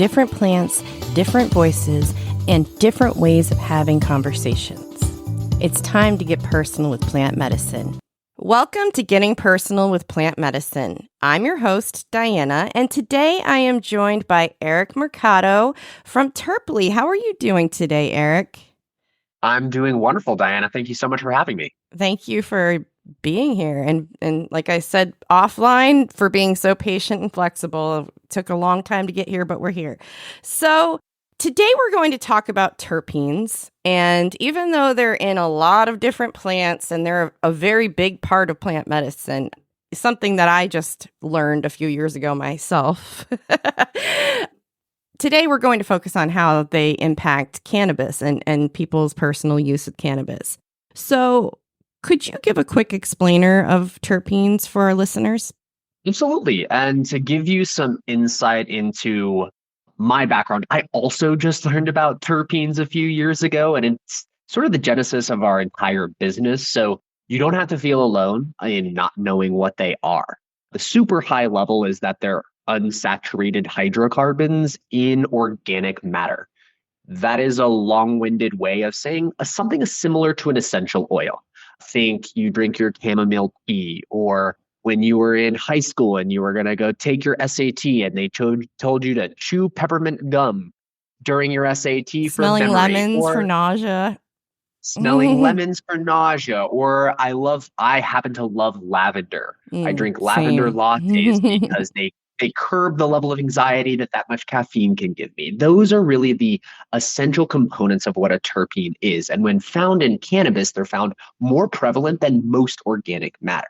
different plants, different voices, and different ways of having conversations. It's time to get personal with plant medicine. Welcome to Getting Personal with Plant Medicine. I'm your host, Diana, and today I am joined by Eric Mercado from Terpenes. How are you doing today, Eric? I'm doing wonderful, Diana. Thank you so much for having me. Thank you for being here. And like I said, offline, for being so patient and flexible. It took a long time to get here, but we're here. So today we're going to talk about terpenes. And even though they're in a lot of different plants and they're a very big part of plant medicine, something that I just learned a few years ago myself. Today, we're going to focus on how they impact cannabis and people's personal use of cannabis. So could you give a quick explainer of terpenes for our listeners? Absolutely. And to give you some insight into my background, I also just learned about terpenes a few years ago, and it's sort of the genesis of our entire business. So you don't have to feel alone in not knowing what they are. The super high level is that they're unsaturated hydrocarbons in organic matter. That is a long-winded way of saying something similar to an essential oil. Think you drink your chamomile tea, or when you were in high school and you were going to go take your SAT and they told you to chew peppermint gum during your SAT for Smelling memory, lemons or for nausea. smelling lemons for nausea, or I happen to love lavender. I drink lavender Same. lattes because they curb the level of anxiety that much caffeine can give me. Those are really the essential components of what a terpene is. And when found in cannabis, they're found more prevalent than most organic matter.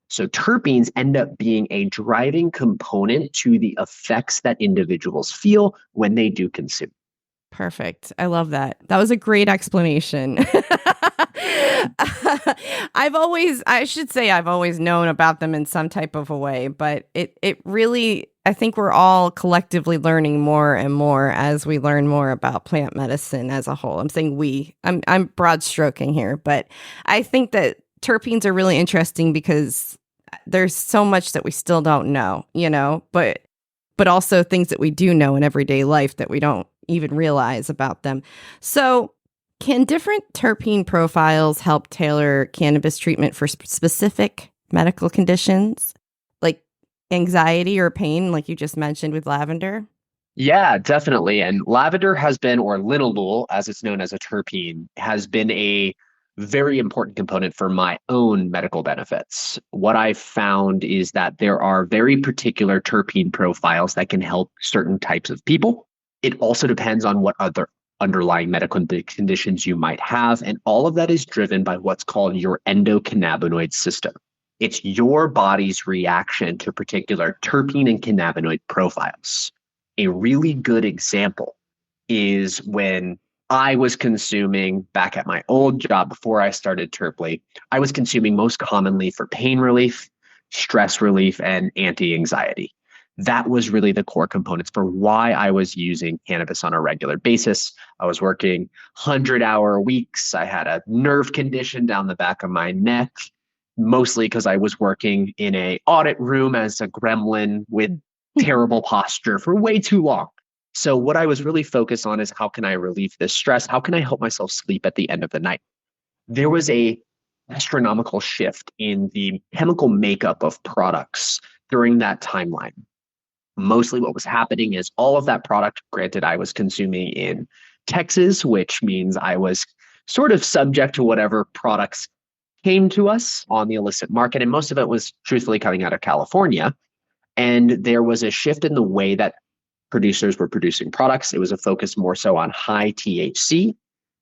So terpenes end up being a driving component to the effects that individuals feel when they do consume. Perfect. I love that. That was a great explanation. I've always known about them in some type of a way, but it really, I think we're all collectively learning more and more as we learn more about plant medicine as a whole. I'm saying I'm broad stroking here, but I think that terpenes are really interesting because there's so much that we still don't know, but also things that we do know in everyday life that we don't even realize about them. So can different terpene profiles help tailor cannabis treatment for specific medical conditions like anxiety or pain, like you just mentioned with lavender? Yeah, definitely. And lavender has been, or linalool, as it's known as a terpene, has been a very important component for my own medical benefits. What I've found is that there are very particular terpene profiles that can help certain types of people. It also depends on what other underlying medical conditions you might have. And all of that is driven by what's called your endocannabinoid system. It's your body's reaction to particular terpene and cannabinoid profiles. A really good example is when I was consuming back at my old job before I started Terpenes, I was consuming most commonly for pain relief, stress relief, and anti-anxiety. That was really the core components for why I was using cannabis on a regular basis. I was working 100-hour weeks. I had a nerve condition down the back of my neck, mostly because I was working in an audit room as a gremlin with terrible posture for way too long. So what I was really focused on is how can I relieve this stress? How can I help myself sleep at the end of the night? There was a astronomical shift in the chemical makeup of products during that timeline. Mostly what was happening is all of that product, granted, I was consuming in Texas, which means I was sort of subject to whatever products came to us on the illicit market. And most of it was truthfully coming out of California. And there was a shift in the way that producers were producing products. It was a focus more so on high THC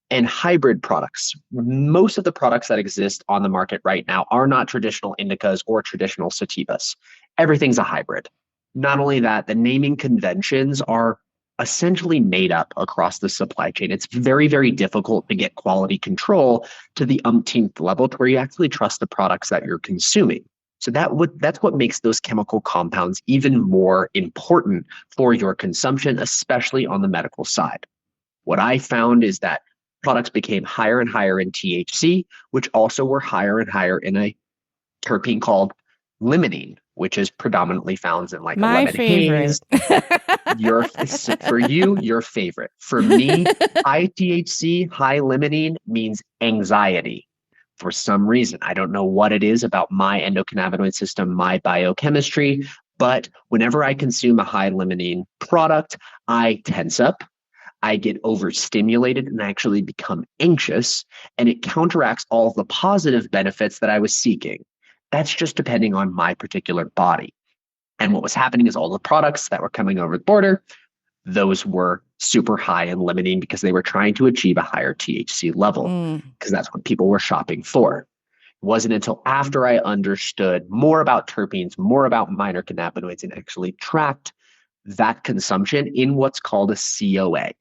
and hybrid products. Most of the products that exist on the market right now are not traditional indicas or traditional sativas. Everything's a hybrid. Not only that, the naming conventions are essentially made up across the supply chain. It's very, very difficult to get quality control to the umpteenth level to where you actually trust the products that you're consuming. So that's what makes those chemical compounds even more important for your consumption, especially on the medical side. What I found is that products became higher and higher in THC, which also were higher and higher in a terpene called limonene, which is predominantly found in like a My lemon haze. favorite. For you, your favorite. For me, high THC, high limonene means anxiety. For some reason, I don't know what it is about my endocannabinoid system, my biochemistry, but whenever I consume a high limonene product, I tense up, I get overstimulated, and I actually become anxious, and it counteracts all of the positive benefits that I was seeking. That's just depending on my particular body. And what was happening is all the products that were coming over the border, those were super high in limonene because they were trying to achieve a higher THC level, because that's what people were shopping for. It wasn't until after I understood more about terpenes, more about minor cannabinoids, and actually tracked that consumption in what's called a COA.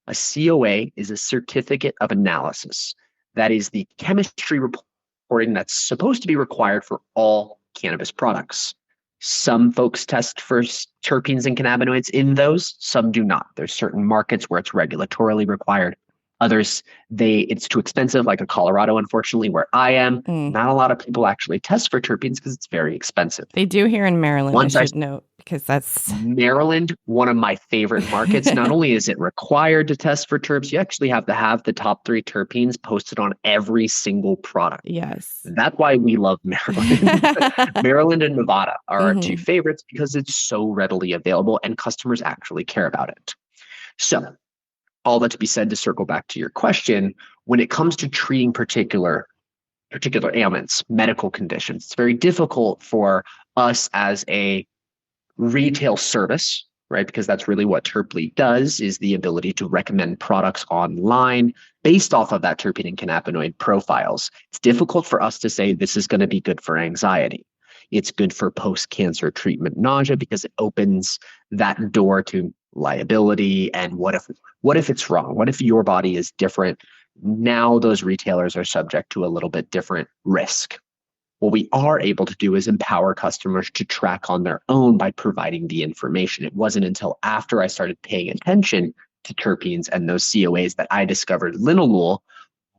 A COA is a certificate of analysis. That is the chemistry reporting that's supposed to be required for all cannabis products. Some folks test for terpenes and cannabinoids in those, some do not. There's certain markets where it's regulatorily required. Others, it's too expensive, like a Colorado, unfortunately, where I am. Not a lot of people actually test for terpenes because it's very expensive. They do here in Maryland, I should note, because that's... Maryland, one of my favorite markets. Not only is it required to test for terps, you actually have to have the top 3 terpenes posted on every single product. Yes. That's why we love Maryland. Maryland and Nevada are our 2 favorites because it's so readily available and customers actually care about it. So, all that to be said, to circle back to your question, when it comes to treating particular ailments, medical conditions, it's very difficult for us as a retail service, right? Because that's really what Terpene does, is the ability to recommend products online based off of that terpene and cannabinoid profiles. It's difficult for us to say this is going to be good for anxiety. It's good for post-cancer treatment nausea because it opens that door to liability. And what if it's wrong? What if your body is different? Now those retailers are subject to a little bit different risk. What we are able to do is empower customers to track on their own by providing the information. It wasn't until after I started paying attention to terpenes and those COAs that I discovered linalool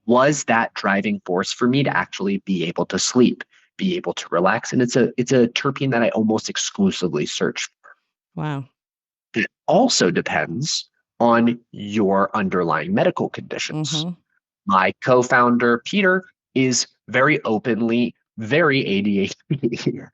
was that driving force for me to actually be able to sleep, be able to relax. And it's a terpene that I almost exclusively search for. Wow. It also depends on your underlying medical conditions. My co-founder, Peter, is very openly very ADHD.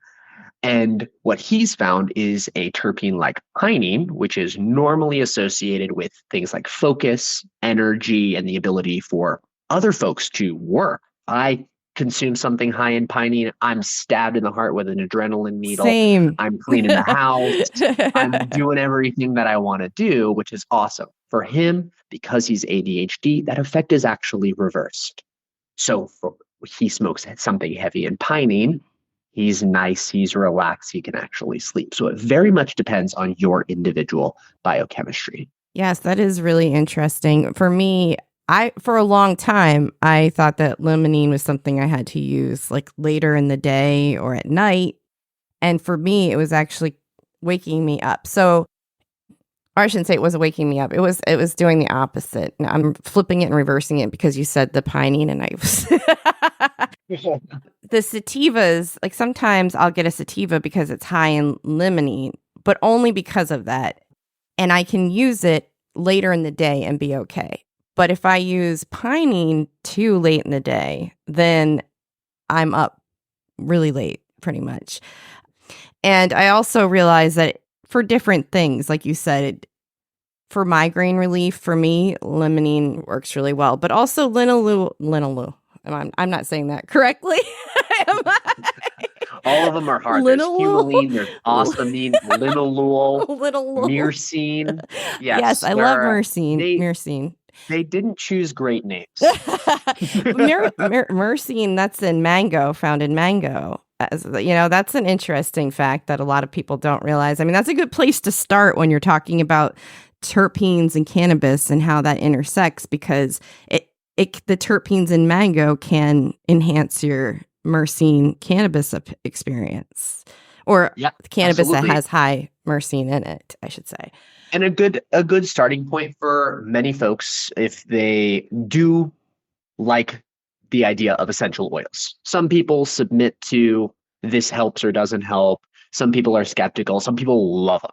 And what he's found is a terpene like pinene, which is normally associated with things like focus, energy, and the ability for other folks to work. I consume something high in pinene, I'm stabbed in the heart with an adrenaline needle. Same. I'm cleaning the house. I'm doing everything that I want to do, which is awesome. For him, because he's ADHD, that effect is actually reversed. So he smokes something heavy in pinene, he's nice, he's relaxed, he can actually sleep. So it very much depends on your individual biochemistry. Yes, that is really interesting. For me, for a long time, I thought that limonene was something I had to use like later in the day or at night. And for me, it was actually waking me up. So, or I shouldn't say it wasn't waking me up. It was doing the opposite. Now, I'm flipping it and reversing it because you said the pinene and I was... The sativas, like sometimes I'll get a sativa because it's high in limonene, but only because of that. And I can use it later in the day and be okay. But if I use pinene too late in the day, then I'm up really late, pretty much. And I also realized that for different things, like you said, for migraine relief, for me, limonene works really well. But also linalool. I'm not saying that correctly. All of them are hard. There's humulene, there's ostamine, linalool, myrcene. Yes, I love myrcene. They didn't choose great names. Myrcene, that's in mango, found in mango. That's an interesting fact that a lot of people don't realize. I mean, that's a good place to start when you're talking about terpenes and cannabis and how that intersects, because the terpenes in mango can enhance your myrcene cannabis experience, or cannabis absolutely. that has high myrcene in it, I should say. And a good starting point for many folks, if they do like the idea of essential oils. Some people submit to this helps or doesn't help. Some people are skeptical. Some people love them.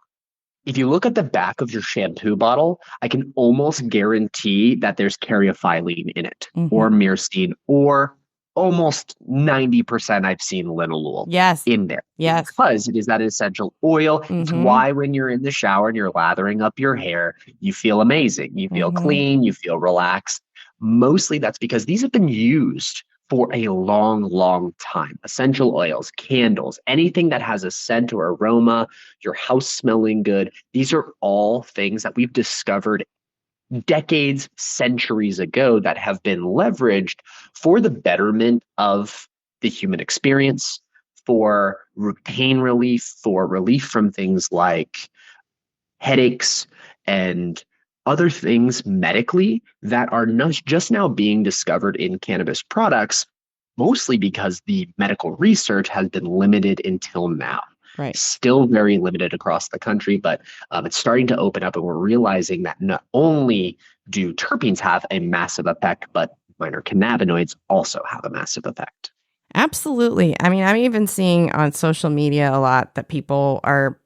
If you look at the back of your shampoo bottle, I can almost guarantee that there's caryophyllene in it, Hmm. or myrcene, or almost 90% I've seen linalool Yes. in there Yes. because it is that essential oil. It's Hmm. why when you're in the shower and you're lathering up your hair, you feel amazing. You feel Hmm. clean, you feel relaxed. Mostly that's because these have been used for a long, long time. Essential oils, candles, anything that has a scent or aroma, your house smelling good. These are all things that we've discovered decades, centuries ago that have been leveraged for the betterment of the human experience, for pain relief, for relief from things like headaches and other things medically that are not just now being discovered in cannabis products, mostly because the medical research has been limited until now. Right. Still very limited across the country, but it's starting to open up, and we're realizing that not only do terpenes have a massive effect, but minor cannabinoids also have a massive effect. Absolutely. I mean, I'm even seeing on social media a lot that people are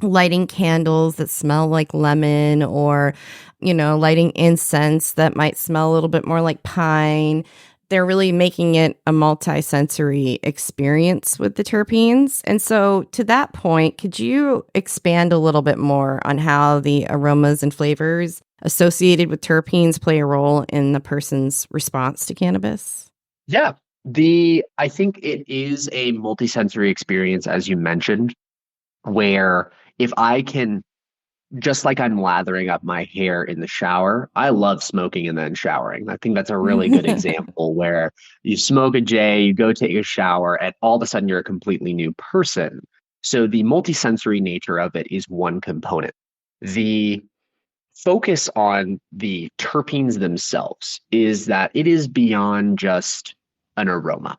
lighting candles that smell like lemon, or, lighting incense that might smell a little bit more like pine. They're really making it a multi-sensory experience with the terpenes. And so to that point, could you expand a little bit more on how the aromas and flavors associated with terpenes play a role in the person's response to cannabis? Yeah, I think it is a multisensory experience, as you mentioned, where if I can, just like I'm lathering up my hair in the shower, I love smoking and then showering. I think that's a really good example where you smoke a J, you go take a shower, and all of a sudden you're a completely new person. So the multisensory nature of it is one component. The focus on the terpenes themselves is that it is beyond just an aroma.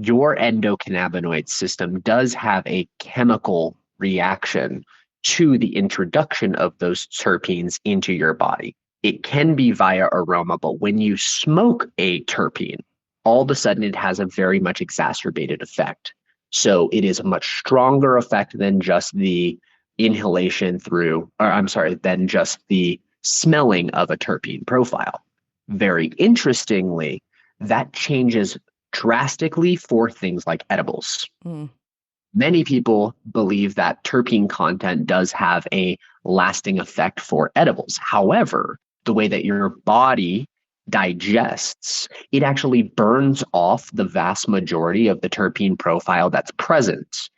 Your endocannabinoid system does have a chemical reaction to the introduction of those terpenes into your body. It can be via aroma, but when you smoke a terpene, all of a sudden it has a very much exacerbated effect. So it is a much stronger effect than just the inhalation through, or I'm sorry, than just the smelling of a terpene profile. Very interestingly, that changes drastically for things like edibles. Mm. Many people believe that terpene content does have a lasting effect for edibles. However, the way that your body digests, it actually burns off the vast majority of the terpene profile that's present.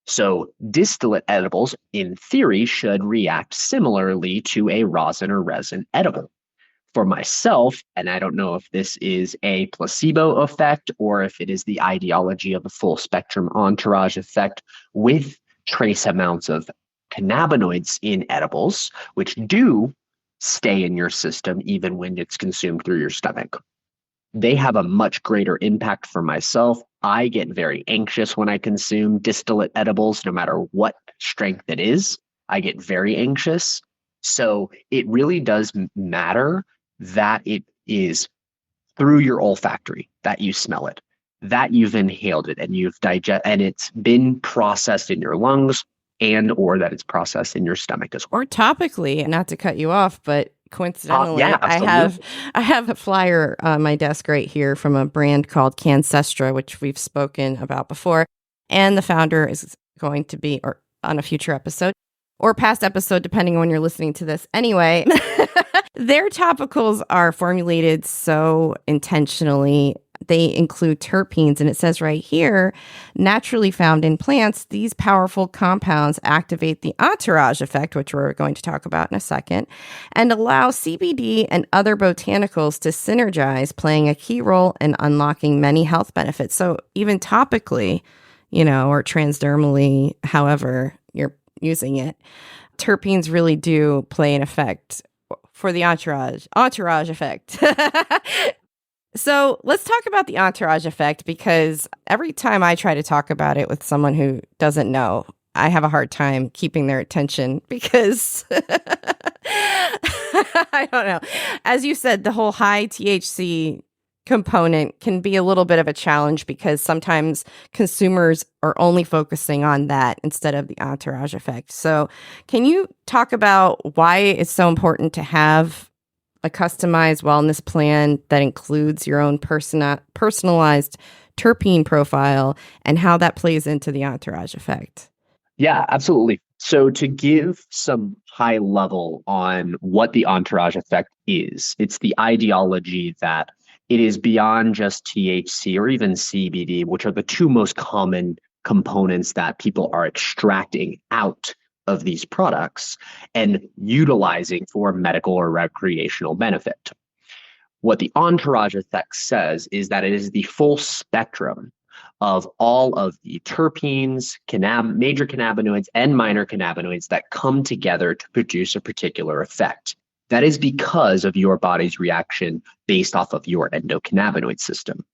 So, distillate edibles, in theory, should react similarly to a rosin or resin edible. For myself, and I don't know if this is a placebo effect or if it is the ideology of the full spectrum entourage effect with trace amounts of cannabinoids in edibles, which do stay in your system even when it's consumed through your stomach. They have a much greater impact for myself. I get very anxious when I consume distillate edibles, no matter what strength it is. I get very anxious. So it really does matter that it is through your olfactory that you smell it, that you've inhaled it and you've digest and it's been processed in your lungs and or that it's processed in your stomach as well. Or topically, not to cut you off, but Yeah, coincidentally, I have absolutely. I have a flyer on my desk right here from a brand called Cancestra, which we've spoken about before, and the founder is going to be or on a future episode or past episode, depending on when you're listening to this. Anyway, their topicals are formulated so intentionally. They include terpenes, and it says right here, naturally found in plants, these powerful compounds activate the entourage effect, which we're going to talk about in a second, and allow CBD and other botanicals to synergize, playing a key role in unlocking many health benefits. So even topically, or transdermally, however you're using it, terpenes really do play an effect for the entourage effect. So let's talk about the entourage effect, because every time I try to talk about it with someone who doesn't know, I have a hard time keeping their attention because I don't know. As you said, the whole high THC component can be a little bit of a challenge because sometimes consumers are only focusing on that instead of the entourage effect. So can you talk about why it's so important to have a customized wellness plan that includes your own personalized terpene profile and how that plays into the entourage effect? Yeah, absolutely. So to give some high level on what the entourage effect is, it's the ideology that it is beyond just THC or even CBD, which are the two most common components that people are extracting out of these products and utilizing for medical or recreational benefit. What the entourage effect says is that it is the full spectrum of all of the terpenes, major cannabinoids, and minor cannabinoids that come together to produce a particular effect. That is because of your body's reaction based off of your endocannabinoid system.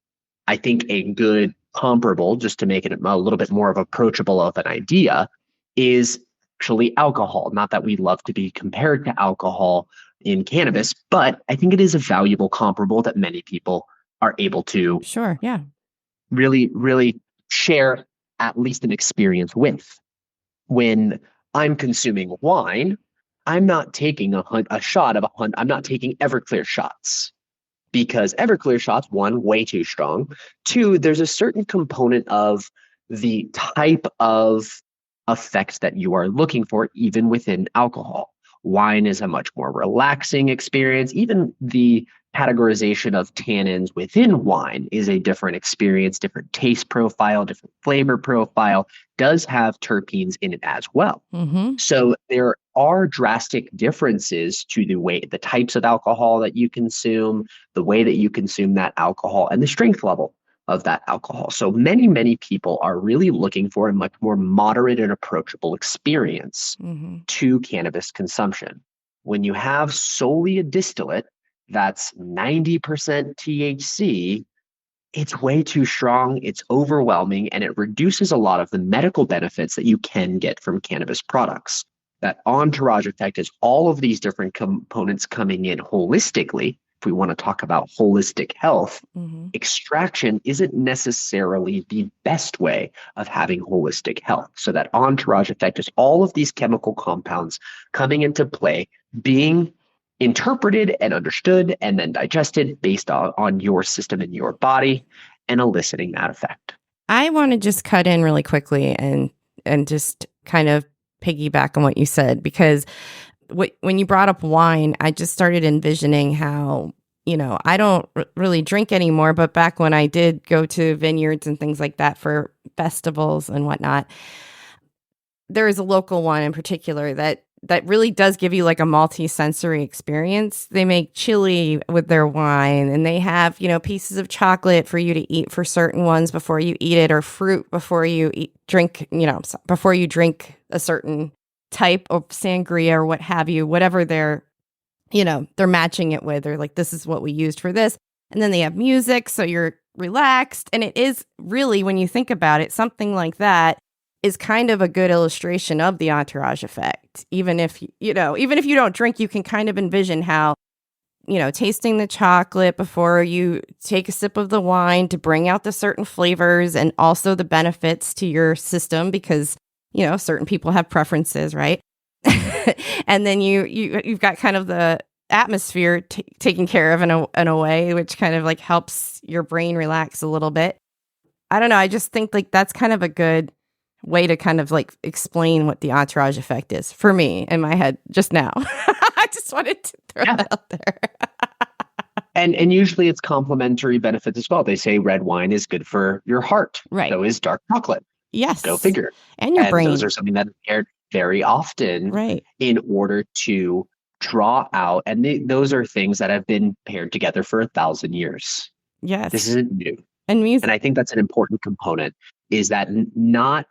I think a good comparable, just to make it a little bit more of approachable of an idea, is actually alcohol. Not that we love to be compared to alcohol in cannabis, but I think it is a valuable comparable that many people are able to Sure. Yeah. really share at least an experience with. When I'm consuming wine, I'm not taking a shot of I'm not taking Everclear shots because Everclear shots, one, way too strong. Two, there's a certain component of the type of effect that you are looking for, even within alcohol. Wine is a much more relaxing experience. Even the categorization of tannins within wine is a different experience, different taste profile, different flavor profile, does have terpenes in it as well. Mm-hmm. So there are drastic differences to the types of alcohol that you consume, the way that you consume that alcohol, and the strength level of that alcohol. So many people are really looking for a much more moderate and approachable experience to cannabis consumption. When you have solely a distillate that's 90% THC, it's way too strong, it's overwhelming, and it reduces a lot of the medical benefits that you can get from cannabis products. That entourage effect is all of these different components coming in holistically. If we want to talk about holistic health, extraction isn't necessarily the best way of having holistic health. So that entourage effect is all of these chemical compounds coming into play, being interpreted and understood and then digested based on your system and your body and eliciting that effect. I want to just cut in really quickly and just kind of piggyback on what you said, because when you brought up wine, I just started envisioning how, I don't really drink anymore, but back when I did go to vineyards and things like that for festivals and whatnot, there is a local one in particular that really does give you like a multi-sensory experience. They make chili with their wine, and they have, pieces of chocolate for you to eat for certain ones before you eat it, or fruit before you drink a certain type of sangria or what have you, whatever they're matching it with. They're like, this is what we used for this. And then they have music, so you're relaxed. And it is really, when you think about it, something like that is kind of a good illustration of the entourage effect. Even if you don't drink, you can kind of envision how, tasting the chocolate before you take a sip of the wine to bring out the certain flavors and also the benefits to your system, because, certain people have preferences, right? And then you've got kind of the atmosphere taken care of in a way, which kind of like helps your brain relax a little bit. I don't know. I just think like that's kind of a good way to kind of like explain what the entourage effect is for me in my head just now. I just wanted to throw that out there. And usually it's complementary benefits as well. They say red wine is good for your heart. Right. So is dark chocolate. Yes. Go figure. And your brain. Those are something that is paired very often, right, in order to draw out. And those are things that have been paired together for 1,000 years. Yes. This isn't new. And music. And I think that's an important component, is that none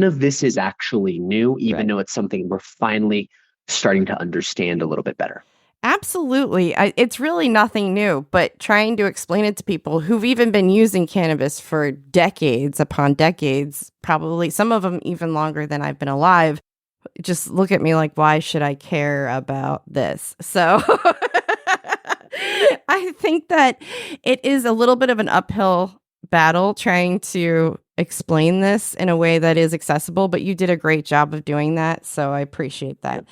of this is actually new, even though it's something we're finally starting to understand a little bit better. Absolutely. It's really nothing new, but trying to explain it to people who've even been using cannabis for decades upon decades, probably some of them even longer than I've been alive, just look at me like, why should I care about this? So I think that it is a little bit of an uphill battle trying to explain this in a way that is accessible, but you did a great job of doing that. So I appreciate that.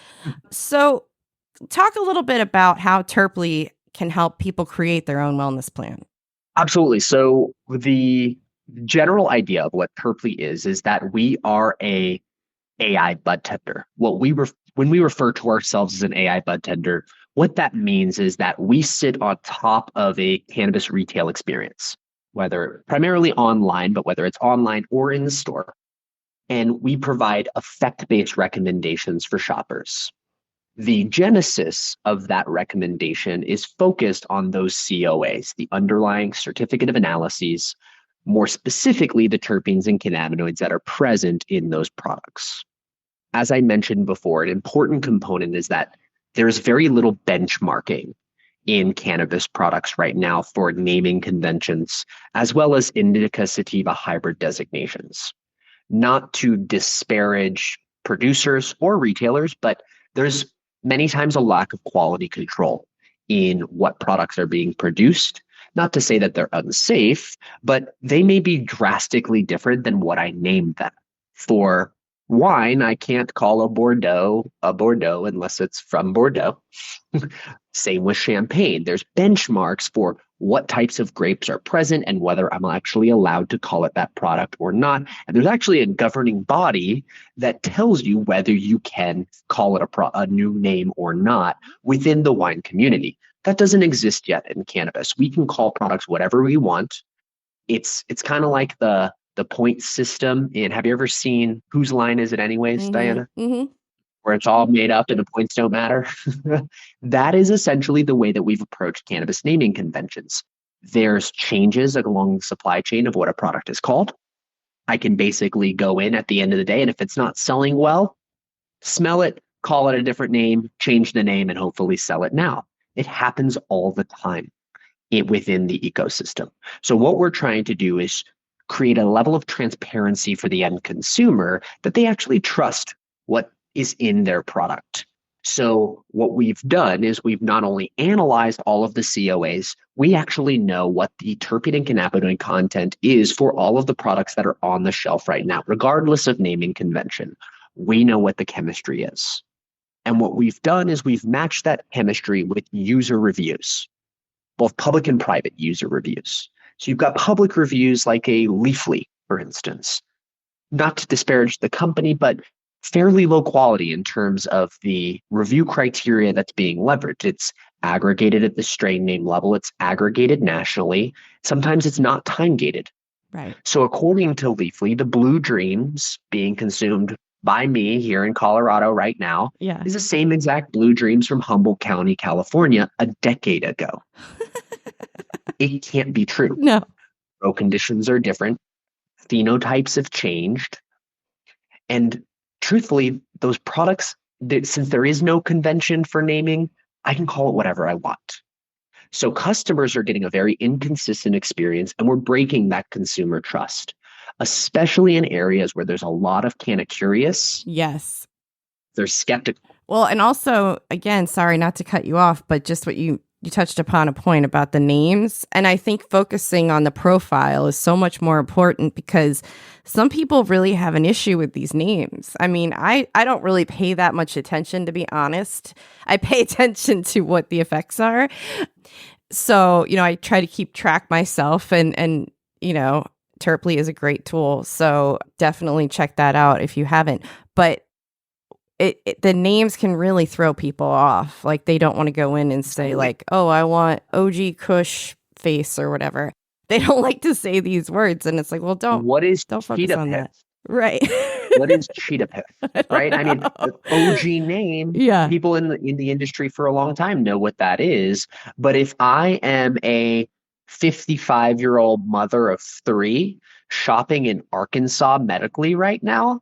So, talk a little bit about how Terply can help people create their own wellness plan. Absolutely. So the general idea of what Terply is that we are a AI bud tender. When we refer to ourselves as an AI bud tender, what that means is that we sit on top of a cannabis retail experience, whether primarily online, but whether it's online or in the store. And we provide effect-based recommendations for shoppers. The genesis of that recommendation is focused on those COAs, the underlying certificate of analyses, more specifically, the terpenes and cannabinoids that are present in those products. As I mentioned before, an important component is that there's very little benchmarking in cannabis products right now for naming conventions, as well as indica sativa hybrid designations. Not to disparage producers or retailers, but there's many times a lack of quality control in what products are being produced. Not to say that they're unsafe, but they may be drastically different than what I named them. For wine, I can't call a Bordeaux unless it's from Bordeaux. Same with champagne. There's benchmarks for what types of grapes are present and whether I'm actually allowed to call it that product or not. And there's actually a governing body that tells you whether you can call it a new name or not within the wine community. That doesn't exist yet in cannabis. We can call products whatever we want. It's kind of like the point system. And have you ever seen Whose Line Is It Anyways, Mm-hmm. Diana? Mm-hmm. Where it's all made up and the points don't matter. That is essentially the way that we've approached cannabis naming conventions. There's changes along the supply chain of what a product is called. I can basically go in at the end of the day, and if it's not selling well, smell it, call it a different name, change the name, and hopefully sell it now. It happens all the time within the ecosystem. So what we're trying to do is create a level of transparency for the end consumer that they actually trust what is in their product. So what we've done is we've not only analyzed all of the COAs, we actually know what the terpene and cannabinoid content is for all of the products that are on the shelf right now, regardless of naming convention. We know what the chemistry is. And what we've done is we've matched that chemistry with user reviews, both public and private user reviews. So you've got public reviews like a Leafly, for instance. Not to disparage the company, but fairly low quality in terms of the review criteria that's being leveraged. It's aggregated at the strain name level. It's aggregated nationally. Sometimes it's not time gated. Right. So according to Leafly, the Blue Dreams being consumed by me here in Colorado right now is the same exact Blue Dreams from Humboldt County, California, a decade ago. It can't be true. No. Grow conditions are different. Phenotypes have changed. And truthfully, those products, since there is no convention for naming, I can call it whatever I want. So customers are getting a very inconsistent experience, and we're breaking that consumer trust, especially in areas where there's a lot of canna curious. Yes. They're skeptical. Well, and also, again, sorry not to cut you off, but just what you touched upon a point about the names. And I think focusing on the profile is so much more important because some people really have an issue with these names. I mean, I don't really pay that much attention, to be honest. I pay attention to what the effects are. So, I try to keep track myself and Terply is a great tool. So definitely check that out if you haven't. But the names can really throw people off. Like they don't want to go in and say like, oh, I want OG Kush face or whatever. They don't like to say these words. And it's like, well, don't focus on that. Right. What is cheetah piss? Right. I mean, the OG name, people in the industry for a long time know what that is. But if I am a 55-year-old mother of 3 shopping in Arkansas medically right now,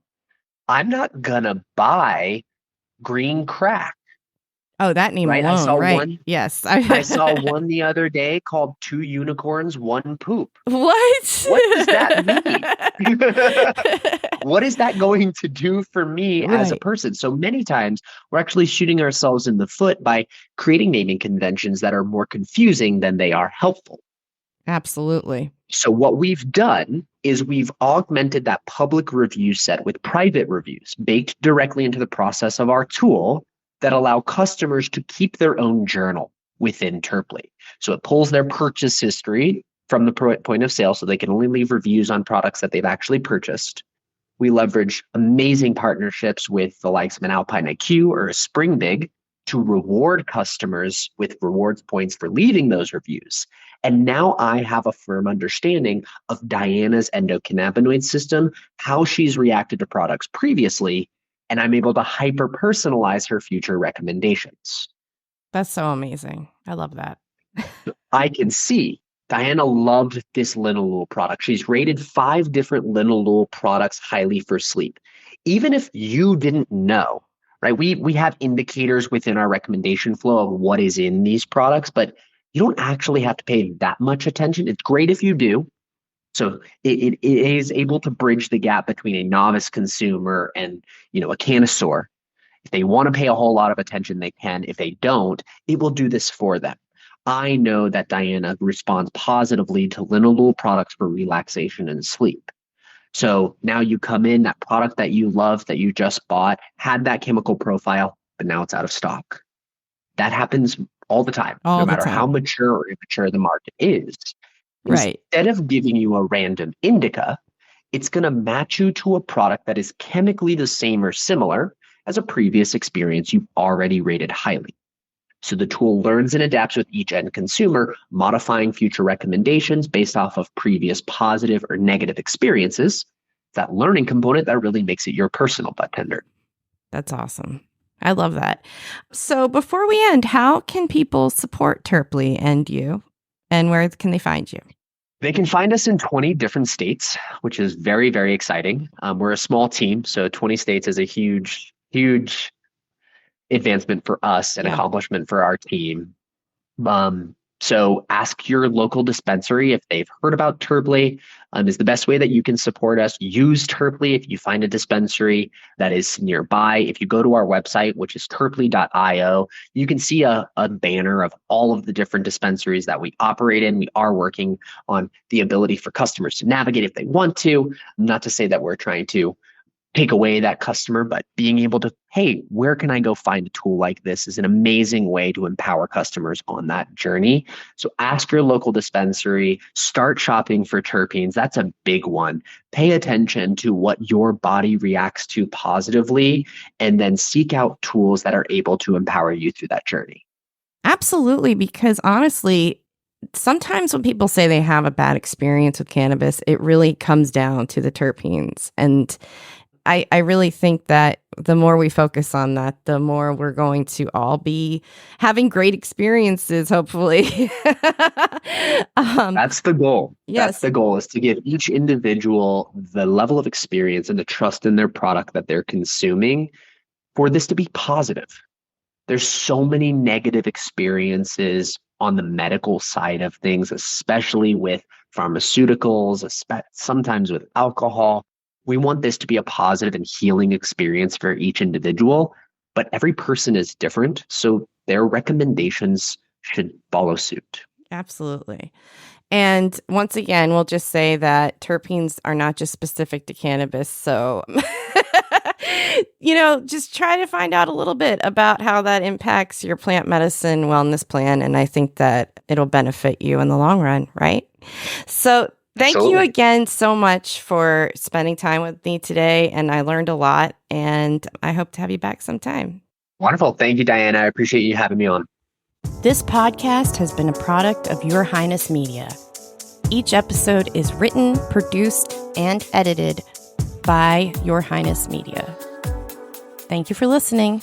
I'm not gonna buy green crack. Oh, that name right? alone, right? Yes. I saw one the other day called Two Unicorns, One Poop. What? What does that mean? What is that going to do for me as a Right. person? So many times we're actually shooting ourselves in the foot by creating naming conventions that are more confusing than they are helpful. Absolutely. So what we've done is we've augmented that public review set with private reviews baked directly into the process of our tool that allow customers to keep their own journal within Terply. So it pulls their purchase history from the point of sale so they can only leave reviews on products that they've actually purchased. We leverage amazing partnerships with the likes of an Alpine IQ or a Spring Big to reward customers with rewards points for leaving those reviews. And now I have a firm understanding of Diana's endocannabinoid system, how she's reacted to products previously, and I'm able to hyper personalize her future recommendations. That's so amazing. I love that. I can see Diana loved this linalool product. She's rated 5 different linalool products highly for sleep. Even if you didn't know, right? We have indicators within our recommendation flow of what is in these products, but you don't actually have to pay that much attention. It's great if you do. So it is able to bridge the gap between a novice consumer and, a connoisseur. If they want to pay a whole lot of attention, they can. If they don't, it will do this for them. I know that Diana responds positively to linalool products for relaxation and sleep. So now you come in, that product that you love, that you just bought, had that chemical profile, but now it's out of stock. That happens all the time, All no the matter time. how mature or immature the market is. Right. Instead of giving you a random indica, it's going to match you to a product that is chemically the same or similar as a previous experience you've already rated highly. So the tool learns and adapts with each end consumer, modifying future recommendations based off of previous positive or negative experiences. That learning component that really makes it your personal bartender. That's awesome. I love that. So before we end, how can people support Terply and you? And where can they find you? They can find us in 20 different states, which is very, very exciting. We're a small team, so 20 states is a huge, huge advancement for us and accomplishment for our team. So ask your local dispensary if they've heard about Terply. Is the best way that you can support us. Use Terply if you find a dispensary that is nearby. If you go to our website, which is terply.io, you can see a banner of all of the different dispensaries that we operate in. We are working on the ability for customers to navigate if they want to. Not to say that we're trying to take away that customer, but being able to, hey, where can I go find a tool like this is an amazing way to empower customers on that journey. So ask your local dispensary, start shopping for terpenes. That's a big one. Pay attention to what your body reacts to positively, and then seek out tools that are able to empower you through that journey. Absolutely, because honestly, sometimes when people say they have a bad experience with cannabis, it really comes down to the terpenes. And I really think that the more we focus on that, the more we're going to all be having great experiences, hopefully. That's the goal. Yes. That's the goal, is to give each individual the level of experience and the trust in their product that they're consuming for this to be positive. There's so many negative experiences on the medical side of things, especially with pharmaceuticals, sometimes with alcohol. We want this to be a positive and healing experience for each individual, but every person is different, so their recommendations should follow suit. Absolutely. And once again, we'll just say that terpenes are not just specific to cannabis. So, just try to find out a little bit about how that impacts your plant medicine wellness plan. And I think that it'll benefit you in the long run, right? So thank you again so much for spending time with me today. And I learned a lot, and I hope to have you back sometime. Wonderful. Thank you, Diana. I appreciate you having me on. This podcast has been a product of Your Highness Media. Each episode is written, produced, and edited by Your Highness Media. Thank you for listening.